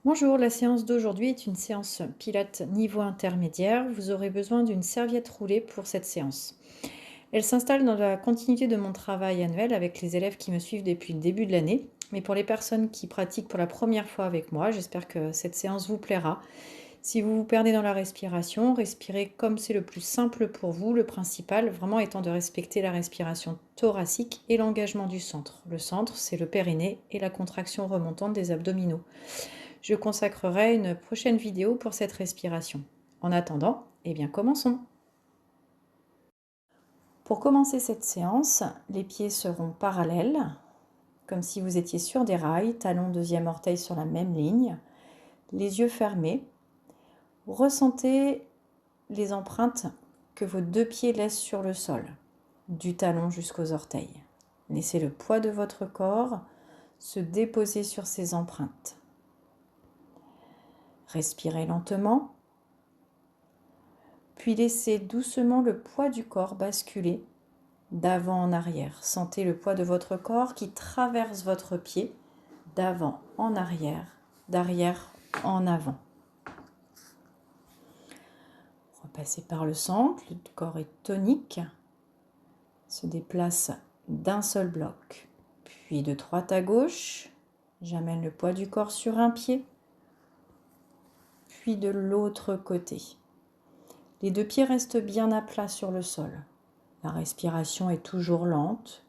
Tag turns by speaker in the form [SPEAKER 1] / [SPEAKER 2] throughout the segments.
[SPEAKER 1] Bonjour, la séance d'aujourd'hui est une séance pilates niveau intermédiaire. Vous aurez besoin d'une serviette roulée pour cette séance. Elle s'installe dans la continuité de mon travail annuel avec les élèves qui me suivent depuis le début de l'année. Mais pour les personnes qui pratiquent pour la première fois avec moi, j'espère que cette séance vous plaira. Si vous vous perdez dans la respiration, respirez comme c'est le plus simple pour vous. Le principal, vraiment, étant de respecter la respiration thoracique et l'engagement du centre. Le centre, c'est le périnée et la contraction remontante des abdominaux. Je consacrerai une prochaine vidéo pour cette respiration. En attendant, eh bien commençons. Pour commencer cette séance, les pieds seront parallèles, comme si vous étiez sur des rails, talon, deuxième orteil sur la même ligne, les yeux fermés. Ressentez les empreintes que vos deux pieds laissent sur le sol, du talon jusqu'aux orteils. Laissez le poids de votre corps se déposer sur ces empreintes. Respirez lentement. Puis laissez doucement le poids du corps basculer d'avant en arrière. Sentez le poids de votre corps qui traverse votre pied d'avant en arrière, d'arrière en avant. Repassez par le centre, le corps est tonique, se déplace d'un seul bloc. Puis de droite à gauche, j'amène le poids du corps sur un pied, puis de l'autre côté. Les deux pieds restent bien à plat sur le sol. La respiration est toujours lente,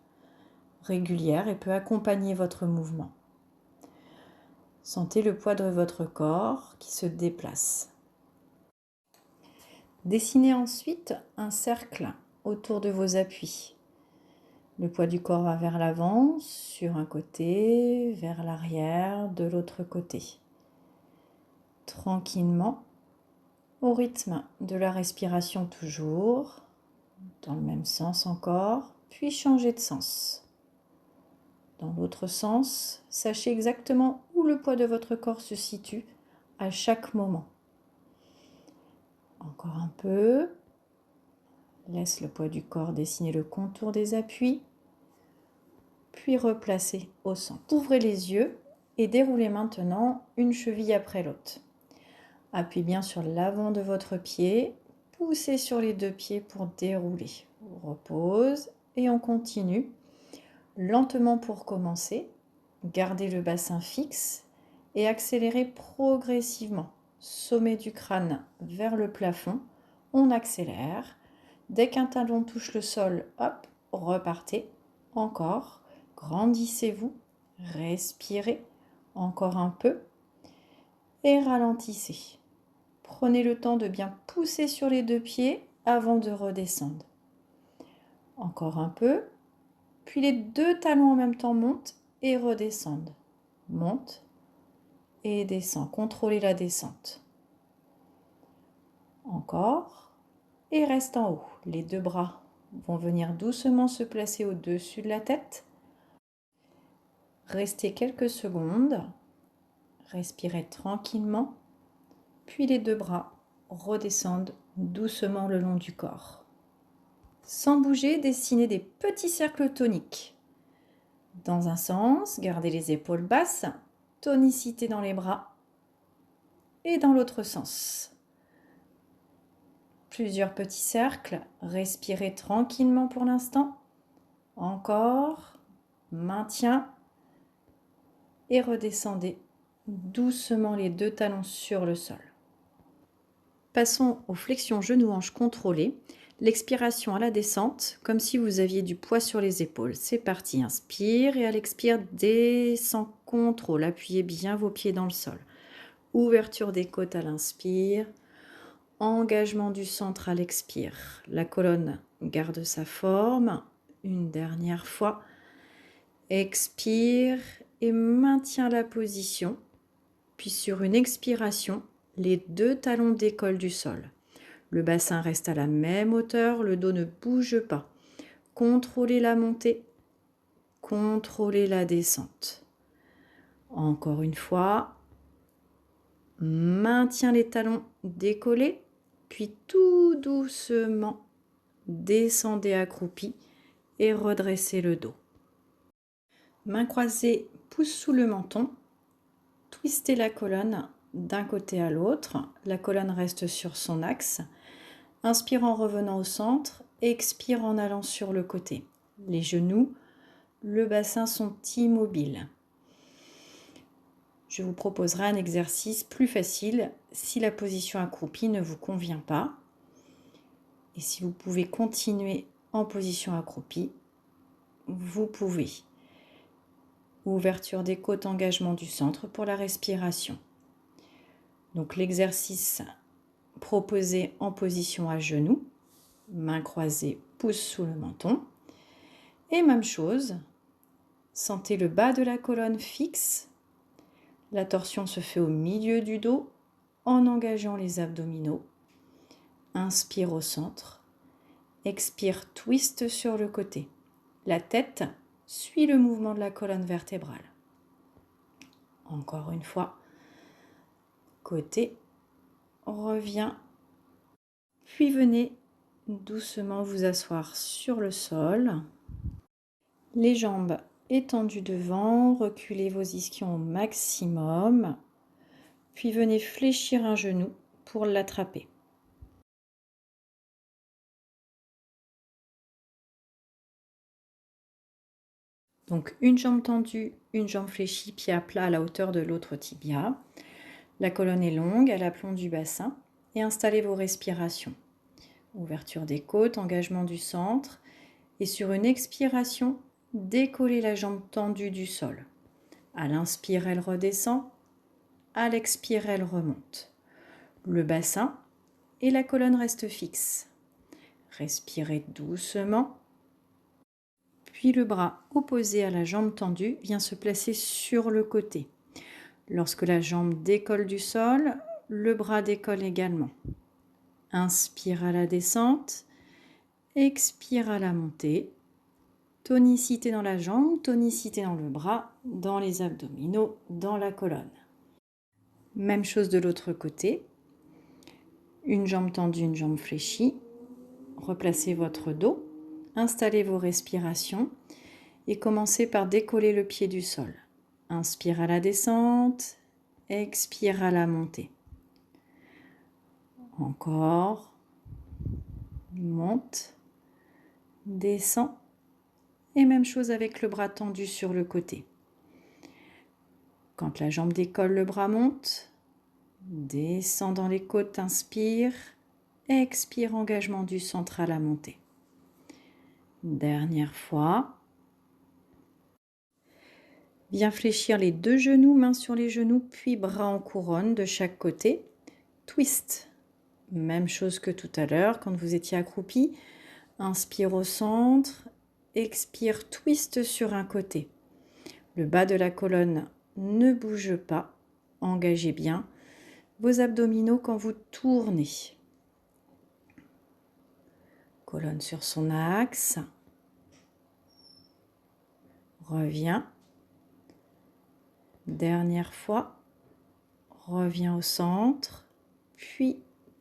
[SPEAKER 1] régulière et peut accompagner votre mouvement. Sentez le poids de votre corps qui se déplace. Dessinez ensuite un cercle autour de vos appuis. Le poids du corps va vers l'avant, sur un côté, vers l'arrière, de l'autre côté. Tranquillement, au rythme de la respiration toujours, dans le même sens encore, puis changez de sens. Dans l'autre sens, sachez exactement où le poids de votre corps se situe à chaque moment. Encore un peu. Laisse le poids du corps dessiner le contour des appuis, puis replacez au centre. Ouvrez les yeux et déroulez maintenant une cheville après l'autre. Appuyez bien sur l'avant de votre pied, poussez sur les deux pieds pour dérouler. On repose et on continue. Lentement pour commencer, gardez le bassin fixe et accélérez progressivement. Sommet du crâne vers le plafond, on accélère. Dès qu'un talon touche le sol, hop, repartez. Encore, grandissez-vous, respirez encore un peu et ralentissez. Prenez le temps de bien pousser sur les deux pieds avant de redescendre. Encore un peu. Puis les deux talons en même temps montent et redescendent. Monte et descend. Contrôlez la descente. Encore. Et reste en haut. Les deux bras vont venir doucement se placer au-dessus de la tête. Restez quelques secondes. Respirez tranquillement. Puis les deux bras redescendent doucement le long du corps. Sans bouger, dessinez des petits cercles toniques. Dans un sens, gardez les épaules basses, tonicité dans les bras. Et dans l'autre sens. Plusieurs petits cercles, respirez tranquillement pour l'instant. Encore, maintien. Et redescendez doucement les deux talons sur le sol. Passons aux flexions genoux-hanches contrôlées. L'expiration à la descente, comme si vous aviez du poids sur les épaules. C'est parti, inspire et à l'expire, descend, contrôle. Appuyez bien vos pieds dans le sol. Ouverture des côtes à l'inspire. Engagement du centre à l'expire. La colonne garde sa forme. Une dernière fois. Expire et maintiens la position. Puis sur une expiration, les deux talons décollent du sol. Le bassin reste à la même hauteur, le dos ne bouge pas. Contrôlez la montée, contrôlez la descente. Encore une fois, maintiens les talons décollés, puis tout doucement, descendez accroupi et redressez le dos. Mains croisées, pouce sous le menton. twistez la colonne d'un côté à l'autre. La colonne reste sur son axe. Inspire en revenant au centre, expire en allant sur le côté. Les genoux, le bassin sont immobiles. Je vous proposerai un exercice plus facile si la position accroupie ne vous convient pas. Et si vous pouvez continuer en position accroupie, vous pouvez. Ouverture des côtes, engagement du centre pour la respiration. Donc l'exercice proposé en position à genoux, mains croisées, pouce sous le menton. Et même chose, sentez le bas de la colonne fixe. La torsion se fait au milieu du dos en engageant les abdominaux. Inspire au centre. Expire, twist sur le côté. La tête suit le mouvement de la colonne vertébrale. Encore une fois. Côté, revient. Puis venez doucement vous asseoir sur le sol. Les jambes étendues devant, reculez vos ischions au maximum. Puis venez fléchir un genou pour l'attraper. Donc une jambe tendue, une jambe fléchie, pied à plat à la hauteur de l'autre tibia. La colonne est longue à l'aplomb du bassin et installez vos respirations. Ouverture des côtes, engagement du centre et sur une expiration, décollez la jambe tendue du sol. À l'inspire, elle redescend. À l'expire, elle remonte. Le bassin et la colonne restent fixes. Respirez doucement. Puis le bras opposé à la jambe tendue vient se placer sur le côté. Lorsque la jambe décolle du sol, le bras décolle également. Inspire à la descente, expire à la montée. Tonicité dans la jambe, tonicité dans le bras, dans les abdominaux, dans la colonne. Même chose de l'autre côté. Une jambe tendue, une jambe fléchie. Replacez votre dos, installez vos respirations et commencez par décoller le pied du sol. Inspire à la descente, expire à la montée. Encore, monte, descend et même chose avec le bras tendu sur le côté. Quand la jambe décolle, le bras monte, descend dans les côtes, inspire, expire, engagement du centre à la montée. Dernière fois. Bien fléchir les deux genoux, mains sur les genoux, puis bras en couronne de chaque côté. Twist. Même chose que tout à l'heure quand vous étiez accroupi. Inspire au centre, expire, twist sur un côté. Le bas de la colonne ne bouge pas. Engagez bien vos abdominaux quand vous tournez. Colonne sur son axe. Reviens. Dernière fois. Reviens au centre. Puis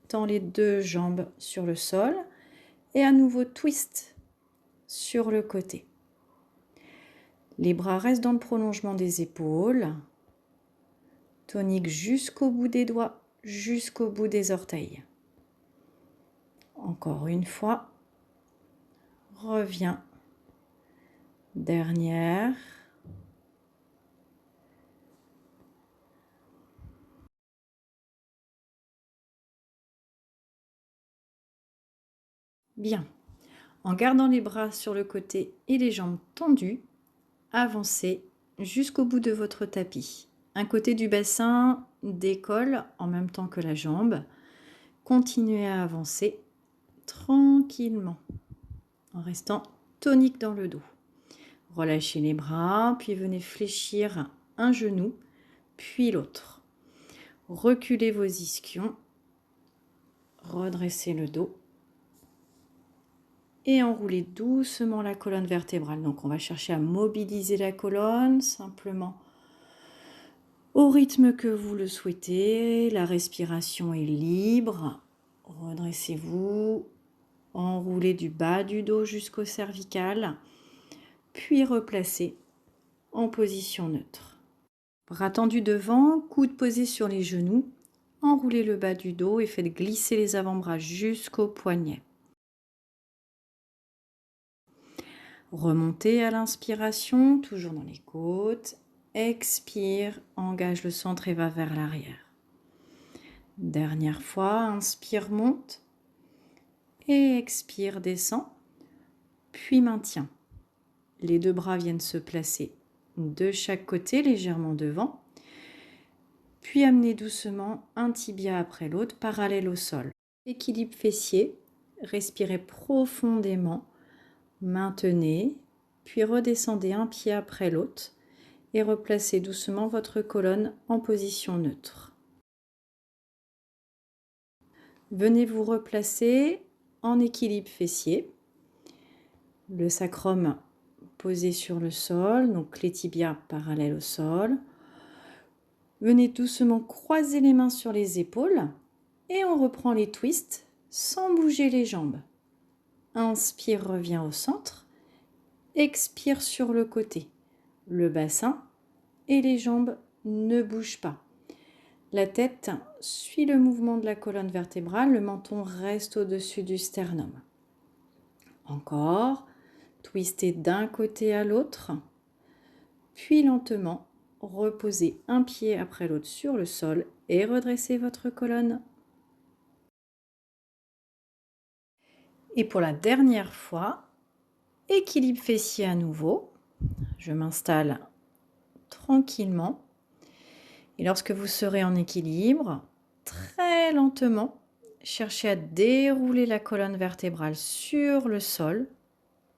[SPEAKER 1] tends les deux jambes sur le sol. Et à nouveau twist sur le côté. Les bras restent dans le prolongement des épaules. Tonique jusqu'au bout des doigts, jusqu'au bout des orteils. Encore une fois. Reviens. Dernière. Bien. En gardant les bras sur le côté et les jambes tendues, avancez jusqu'au bout de votre tapis. Un côté du bassin décolle en même temps que la jambe. Continuez à avancer tranquillement en restant tonique dans le dos. Relâchez les bras, puis venez fléchir un genou, puis l'autre. Reculez vos ischions, redressez le dos et enroulez doucement la colonne vertébrale. Donc on va chercher à mobiliser la colonne simplement au rythme que vous le souhaitez. La respiration est libre. Redressez-vous, enroulez du bas du dos jusqu'au cervical, puis replacez en position neutre. Bras tendus devant, coudes posés sur les genoux. Enroulez le bas du dos et faites glisser les avant-bras jusqu'au poignet. Remontez à l'inspiration, toujours dans les côtes. Expire, engage le centre et va vers l'arrière. Dernière fois, inspire, monte. Et expire, descend. Puis maintient. Les deux bras viennent se placer de chaque côté, légèrement devant. Puis amenez doucement un tibia après l'autre, parallèle au sol. Équilibre fessier, respirez profondément, maintenez, puis redescendez un pied après l'autre et replacez doucement votre colonne en position neutre. Venez vous replacer en équilibre fessier, le sacrum posé sur le sol, donc les tibias parallèles au sol. Venez doucement croiser les mains sur les épaules et on reprend les twists sans bouger les jambes. Inspire, revient au centre. Expire sur le côté. Le bassin et les jambes ne bougent pas. La tête suit le mouvement de la colonne vertébrale, le menton reste au-dessus du sternum. Encore, twistez d'un côté à l'autre, puis lentement, reposez un pied après l'autre sur le sol et redressez votre colonne. Et pour la dernière fois, équilibre fessier à nouveau. Je m'installe tranquillement. Et lorsque vous serez en équilibre, très lentement, cherchez à dérouler la colonne vertébrale sur le sol,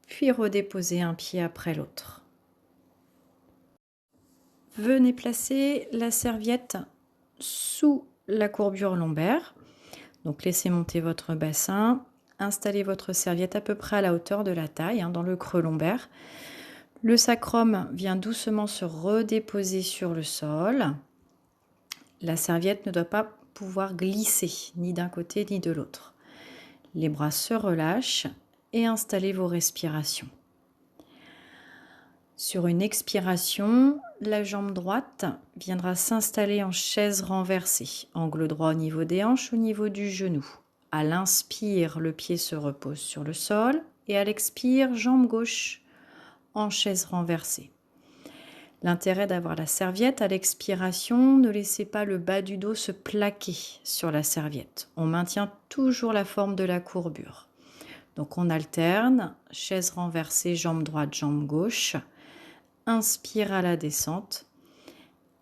[SPEAKER 1] puis redéposer un pied après l'autre. Venez placer la serviette sous la courbure lombaire. Donc laissez monter votre bassin, installez votre serviette à peu près à la hauteur de la taille, dans le creux lombaire. Le sacrum vient doucement se redéposer sur le sol. La serviette ne doit pas pouvoir glisser ni d'un côté ni de l'autre. Les bras se relâchent et installez vos respirations. Sur une expiration, la jambe droite viendra s'installer en chaise renversée, angle droit au niveau des hanches, au niveau du genou. À l'inspire, le pied se repose sur le sol et à l'expire, jambe gauche en chaise renversée. L'intérêt d'avoir la serviette à l'expiration, ne laissez pas le bas du dos se plaquer sur la serviette. On maintient toujours la forme de la courbure. Donc on alterne, chaise renversée, jambe droite, jambe gauche. Inspire à la descente,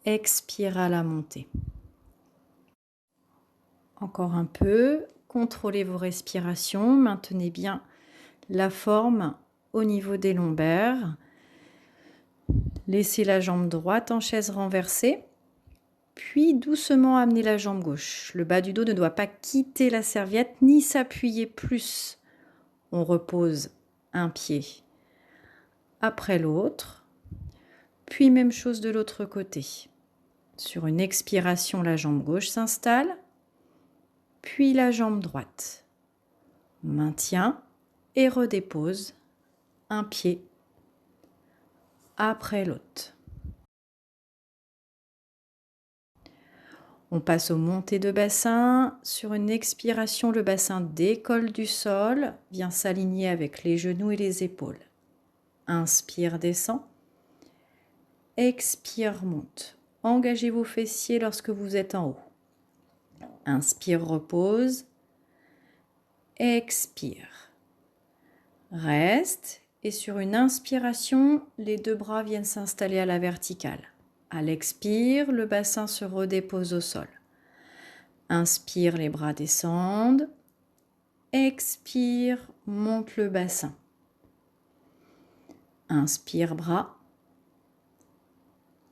[SPEAKER 1] expire à la montée. Encore un peu, contrôlez vos respirations, maintenez bien la forme au niveau des lombaires. Laissez la jambe droite en chaise renversée, puis doucement amenez la jambe gauche. Le bas du dos ne doit pas quitter la serviette ni s'appuyer plus. On repose un pied après l'autre. Puis même chose de l'autre côté. Sur une expiration, la jambe gauche s'installe, puis la jambe droite. Maintient et redépose un pied après l'autre. On passe aux montées de bassin. Sur une expiration, le bassin décolle du sol, vient s'aligner avec les genoux et les épaules. Inspire, descend. Expire, monte. Engagez vos fessiers lorsque vous êtes en haut. Inspire, repose. Expire. Reste et sur une inspiration, les deux bras viennent s'installer à la verticale. À l'expire, le bassin se redépose au sol. Inspire, les bras descendent. Expire, monte le bassin. Inspire, bras.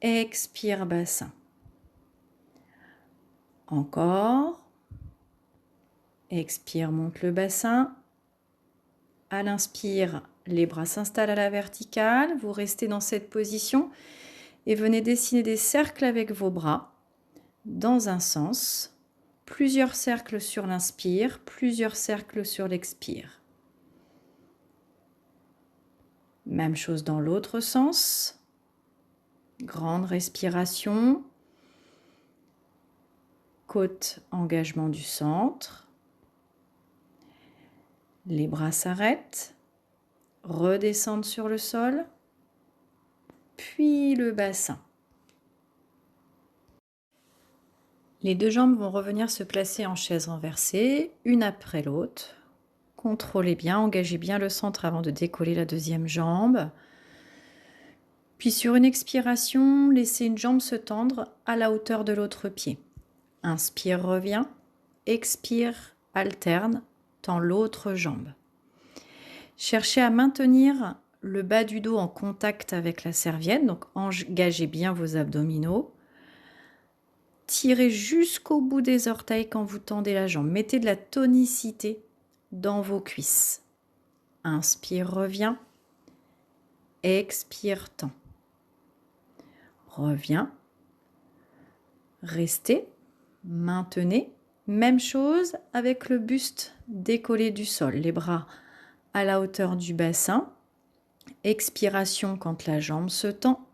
[SPEAKER 1] Expire, bassin. Encore. Expire, monte le bassin. À l'inspire, les bras s'installent à la verticale. Vous restez dans cette position et venez dessiner des cercles avec vos bras dans un sens. Plusieurs cercles sur l'inspire, plusieurs cercles sur l'expire. Même chose dans l'autre sens. Grande respiration. Côte, engagement du centre. Les bras s'arrêtent. Redescendent sur le sol. Puis le bassin. Les deux jambes vont revenir se placer en chaise renversée, une après l'autre. Contrôlez bien, engagez bien le centre avant de décoller la deuxième jambe. Puis sur une expiration, laissez une jambe se tendre à la hauteur de l'autre pied. Inspire, revient. Expire, alterne, tend l'autre jambe. Cherchez à maintenir le bas du dos en contact avec la serviette, donc engagez bien vos abdominaux. Tirez jusqu'au bout des orteils quand vous tendez la jambe. Mettez de la tonicité dans vos cuisses. Inspire, revient. Expire, tend. Reviens. Restez. Maintenez. Même chose avec le buste décollé du sol. Les bras à la hauteur du bassin. Expiration quand la jambe se tend.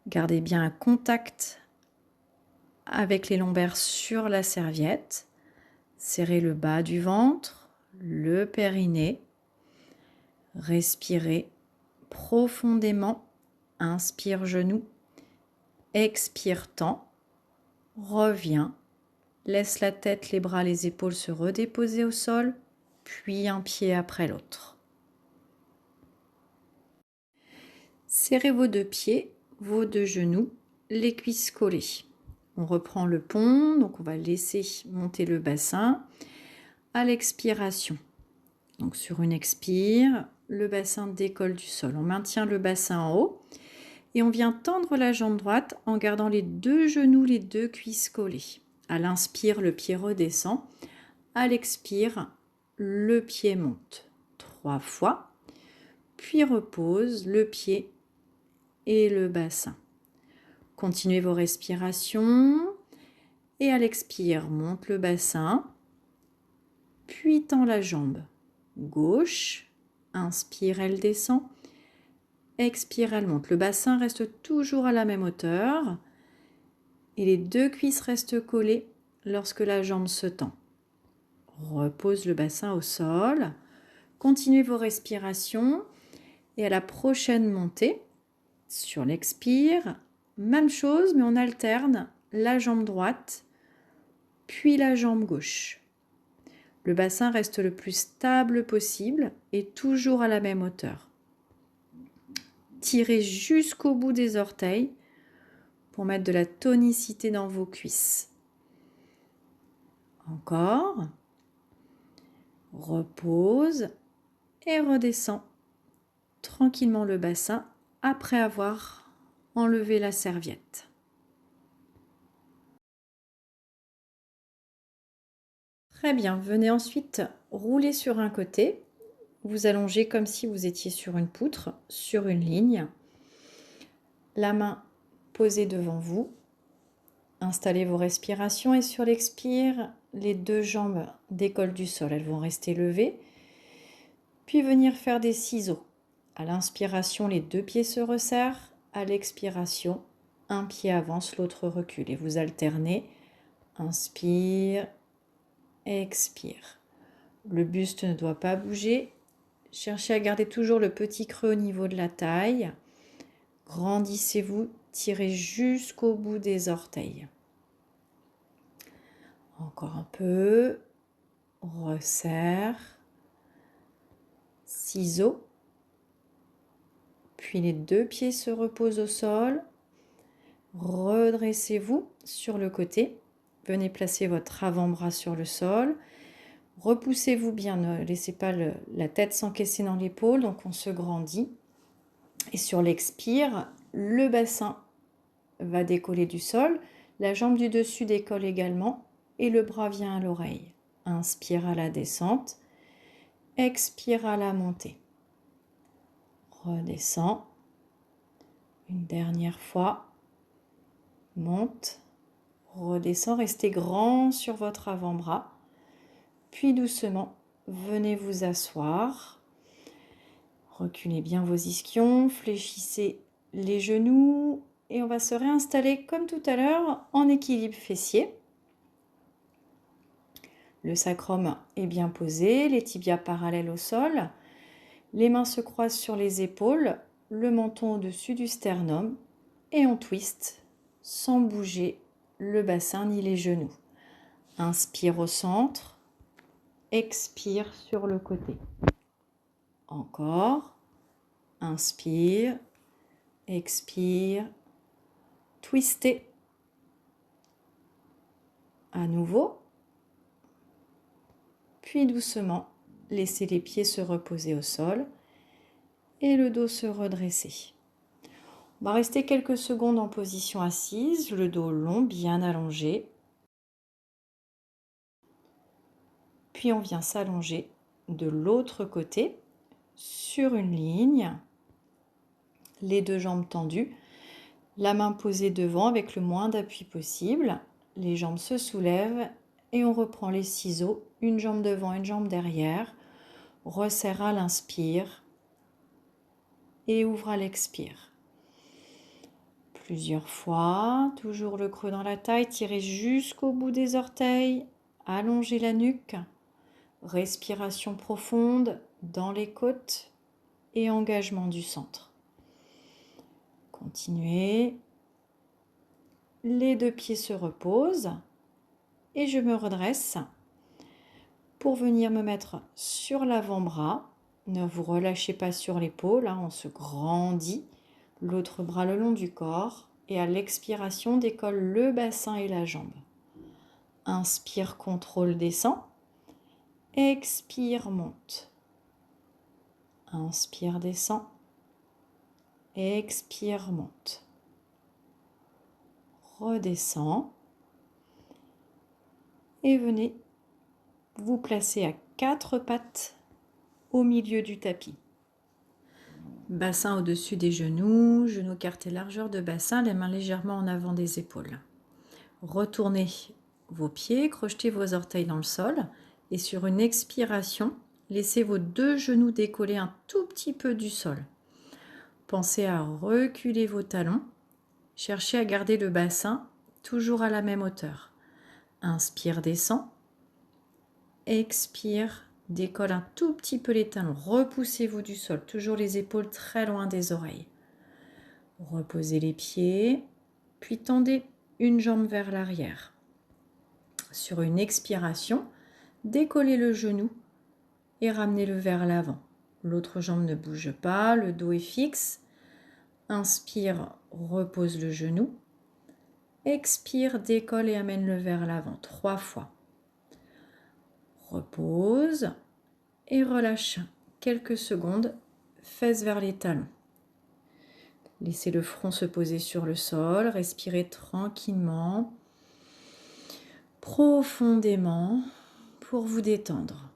[SPEAKER 1] Gardez bien un contact avec les lombaires sur la serviette. Serrez le bas du ventre, le périnée. Respirez profondément. Inspire genou. Expire tend. Reviens. Laisse la tête, les bras, les épaules se redéposer au sol, puis un pied après l'autre. Serrez vos deux pieds, vos deux genoux, les cuisses collées. On reprend le pont, donc on va laisser monter le bassin à l'expiration. Donc sur une expire, le bassin décolle du sol. On maintient le bassin en haut et on vient tendre la jambe droite en gardant les deux genoux, les deux cuisses collées. À l'inspire, le pied redescend. À l'expire, le pied monte. 3 fois. Puis repose le pied et le bassin. Continuez vos respirations. Et à l'expire, monte le bassin. Puis tend la jambe gauche. Inspire, elle descend. Expire, elle monte. Le bassin reste toujours à la même hauteur. Et les deux cuisses restent collées lorsque la jambe se tend. Repose le bassin au sol. Continuez vos respirations. Et à la prochaine montée, sur l'expire, même chose, mais on alterne la jambe droite, puis la jambe gauche. Le bassin reste le plus stable possible et toujours à la même hauteur. Tirez jusqu'au bout des orteils pour mettre de la tonicité dans vos cuisses. Encore. Repose et redescend tranquillement le bassin après avoir enlevé la serviette. Très bien, venez ensuite rouler sur un côté. Vous allongez comme si vous étiez sur une poutre, sur une ligne. La main posée devant vous. Installez vos respirations et sur l'expire, les deux jambes décollent du sol. Elles vont rester levées. Puis venir faire des ciseaux. À l'inspiration, les deux pieds se resserrent. À l'expiration, un pied avance, l'autre recule. Et vous alternez. Inspire, expire. Le buste ne doit pas bouger. Cherchez à garder toujours le petit creux au niveau de la taille. Grandissez-vous, tirez jusqu'au bout des orteils. Encore un peu. Resserre. Ciseaux. Puis les deux pieds se reposent au sol. Redressez-vous sur le côté. Venez placer votre avant-bras sur le sol. Repoussez-vous bien, ne laissez pas la tête s'encaisser dans l'épaule, donc on se grandit. Et sur l'expire, le bassin va décoller du sol, la jambe du dessus décolle également et le bras vient à l'oreille. Inspire à la descente, expire à la montée. Redescend. Une dernière fois. Monte. Redescend. Restez grand sur votre avant-bras. Puis doucement, venez vous asseoir. Reculez bien vos ischions. Fléchissez les genoux. et on va se réinstaller comme tout à l'heure en équilibre fessier. Le sacrum est bien posé, les tibias parallèles au sol. Les mains se croisent sur les épaules, le menton au-dessus du sternum et on twist sans bouger le bassin ni les genoux. Inspire au centre, expire sur le côté. Encore, inspire, expire, twistez. À nouveau, puis doucement, laissez les pieds se reposer au sol et le dos se redresser. On va rester quelques secondes en position assise, le dos long, bien allongé. Puis on vient s'allonger de l'autre côté sur une ligne, les deux jambes tendues, la main posée devant avec le moins d'appui possible. Les jambes se soulèvent et on reprend les ciseaux, une jambe devant, une jambe derrière. Resserre à l'inspire et ouvre à l'expire. Plusieurs fois, toujours le creux dans la taille, tirez jusqu'au bout des orteils, allongez la nuque. Respiration profonde dans les côtes et engagement du centre. Continuez. Les deux pieds se reposent et je me redresse pour venir me mettre sur l'avant-bras. Ne vous relâchez pas sur l'épaule, on se grandit. L'autre bras le long du corps et à l'expiration, décolle le bassin et la jambe. Inspire, contrôle, descend. Expire, monte. Inspire, descend. Expire, monte. Redescend. Et venez vous placer à quatre pattes au milieu du tapis. Bassin au-dessus des genoux, genoux écartés largeur de bassin, les mains légèrement en avant des épaules. Retournez vos pieds, crochetez vos orteils dans le sol et sur une expiration, laissez vos deux genoux décoller un tout petit peu du sol. Pensez à reculer vos talons. Cherchez à garder le bassin toujours à la même hauteur. Inspire, descend. Expire, décolle un tout petit peu les talons. Repoussez-vous du sol, toujours les épaules très loin des oreilles. Reposez les pieds, puis tendez une jambe vers l'arrière. Sur une expiration, décollez le genou et ramenez-le vers l'avant. L'autre jambe ne bouge pas, le dos est fixe. Inspire, repose le genou. Expire, décolle et amène-le vers l'avant 3 fois. Repose et relâche quelques secondes, fesses vers les talons. Laissez le front se poser sur le sol, respirez tranquillement, profondément pour vous détendre.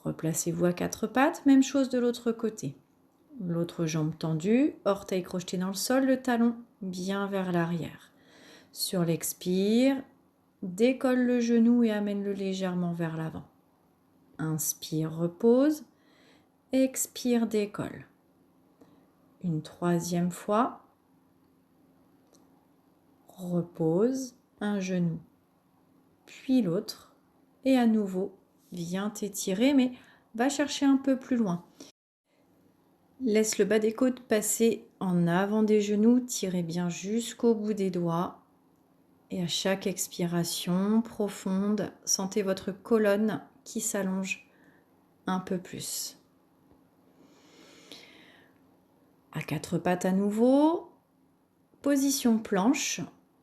[SPEAKER 1] Replacez-vous à quatre pattes, même chose de l'autre côté. L'autre jambe tendue, orteil crocheté dans le sol, le talon bien vers l'arrière. Sur l'expire, décolle le genou et amène-le légèrement vers l'avant. Inspire, repose. Expire, décolle. Une troisième fois. Repose, un genou, puis l'autre. Et à nouveau, viens t'étirer, mais va chercher un peu plus loin. Laisse le bas des côtes passer en avant des genoux, tirez bien jusqu'au bout des doigts. Et à chaque expiration profonde, sentez votre colonne qui s'allonge un peu plus. À quatre pattes à nouveau, position planche,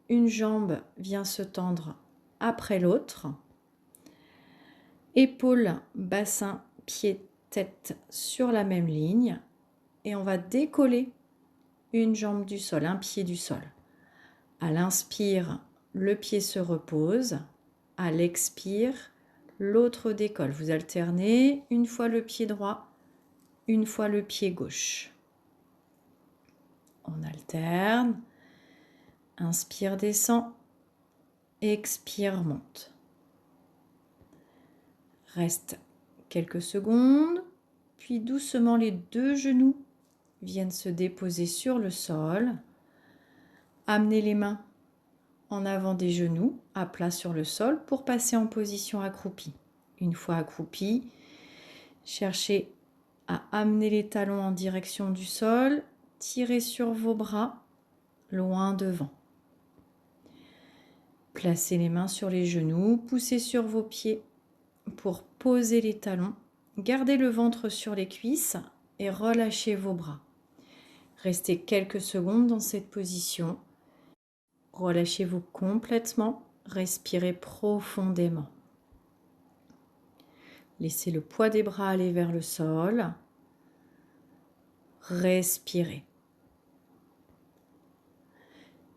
[SPEAKER 1] une jambe vient se tendre après l'autre. Épaules, bassin, pied, tête sur la même ligne. Et on va décoller une jambe du sol, un pied du sol. À l'inspire, le pied se repose. À l'expire, l'autre décolle. Vous alternez une fois le pied droit, une fois le pied gauche. On alterne. Inspire, descend. Expire, monte. Reste quelques secondes, puis doucement les deux genoux viennent se déposer sur le sol. Amenez les mains en avant des genoux, à plat sur le sol, pour passer en position accroupie. Une fois accroupi, cherchez à amener les talons en direction du sol, tirez sur vos bras, loin devant. Placez les mains sur les genoux, poussez sur vos pieds pour poser les talons. Gardez le ventre sur les cuisses et relâchez vos bras. Restez quelques secondes dans cette position. Relâchez-vous complètement, respirez profondément. Laissez le poids des bras aller vers le sol. Respirez.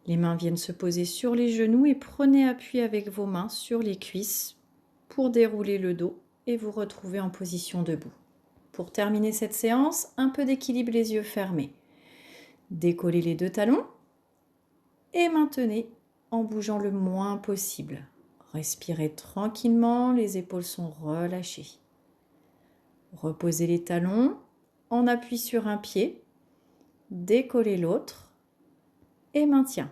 [SPEAKER 1] Les mains viennent se poser sur les genoux et prenez appui avec vos mains sur les cuisses pour dérouler le dos et vous retrouver en position debout. Pour terminer cette séance, un peu d'équilibre les yeux fermés. Décollez les deux talons et maintenez en bougeant le moins possible. Respirez tranquillement, les épaules sont relâchées. Reposez les talons en appui sur un pied, décollez l'autre et maintien.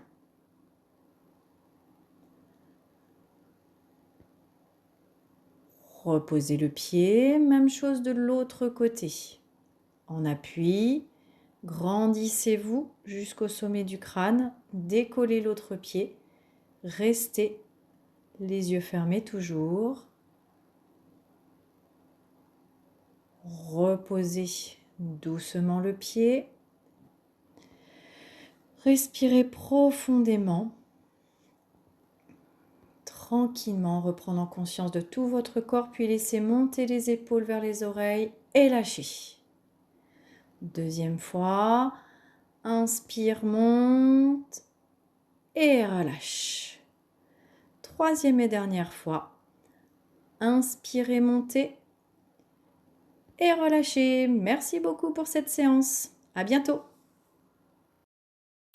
[SPEAKER 1] Reposez le pied, même chose de l'autre côté. En appui, grandissez-vous jusqu'au sommet du crâne, décollez l'autre pied, restez les yeux fermés toujours. Reposez doucement le pied. Respirez profondément, tranquillement, reprenant conscience de tout votre corps, puis laissez monter les épaules vers les oreilles et lâchez. Deuxième fois, inspire, monte et relâche. Troisième et dernière fois, inspirez, montez et relâchez. Merci beaucoup pour cette séance. À bientôt.